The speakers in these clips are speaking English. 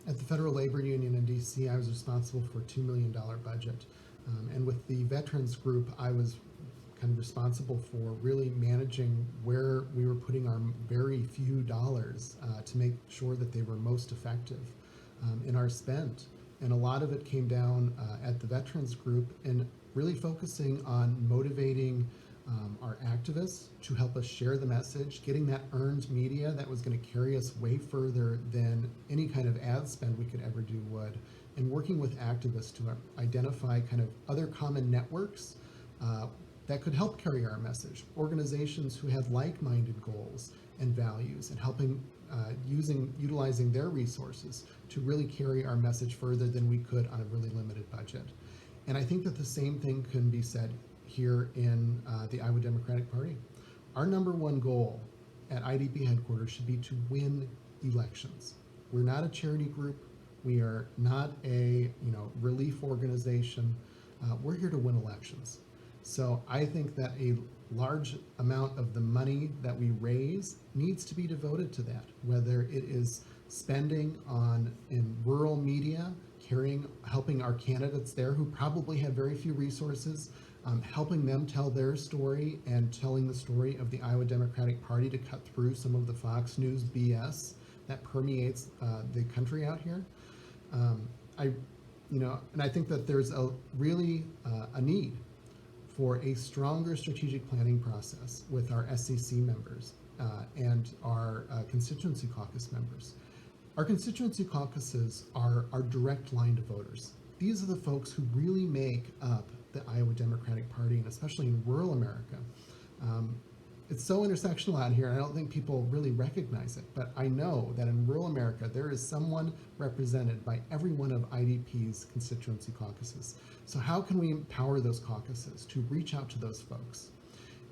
At the Federal Labor Union in DC, I was responsible for a $2 million budget. And with the veterans group, I was kind of responsible for really managing where we were putting our very few dollars to make sure that they were most effective in our spend. And a lot of it came down at the veterans group and really focusing on motivating our activists to help us share the message, getting that earned media that was going to carry us way further than any kind of ad spend we could ever do would, and working with activists to identify kind of other common networks that could help carry our message, organizations who had like-minded goals and values, and helping utilizing their resources to really carry our message further than we could on a really limited budget. And I think that the same thing can be said here in the Iowa Democratic Party. Our number one goal at IDP headquarters should be to win elections. We're not a charity group. We are not a relief organization. We're here to win elections. So I think that a large amount of the money that we raise needs to be devoted to that, whether it is spending in rural media, helping our candidates there who probably have very few resources, helping them tell their story and telling the story of the Iowa Democratic Party to cut through some of the Fox News BS that permeates the country out here. And I think that there's a need for a stronger strategic planning process with our SCC members and our constituency caucus members. Our constituency caucuses are our direct line to voters. These are the folks who really make up the Iowa Democratic Party, and especially in rural America. It's so intersectional out here, and I don't think people really recognize it, but I know that in rural America, there is someone represented by every one of IDP's constituency caucuses. So how can we empower those caucuses to reach out to those folks?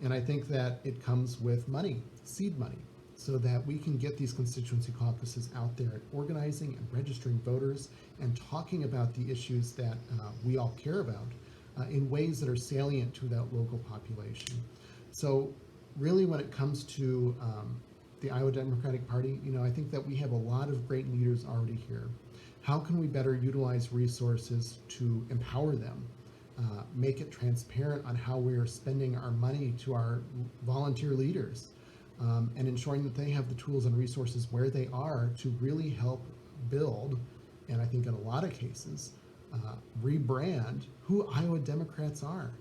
And I think that it comes with money, seed money, so that we can get these constituency caucuses out there and organizing and registering voters and talking about the issues that we all care about in ways that are salient to that local population. So really, when it comes to the Iowa Democratic Party, I think that we have a lot of great leaders already here. How can we better utilize resources to empower them, make it transparent on how we are spending our money to our volunteer leaders, and ensuring that they have the tools and resources where they are to really help build, and I think in a lot of cases, rebrand who Iowa Democrats are.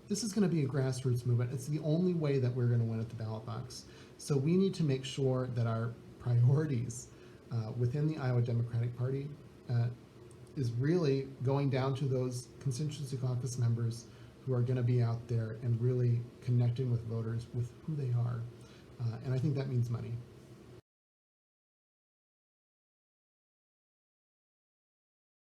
This is going to be a grassroots movement. It's the only way that we're going to win at the ballot box. So we need to make sure that our priorities within the Iowa Democratic Party is really going down to those constituency caucus members who are going to be out there and really connecting with voters with who they are. And I think that means money.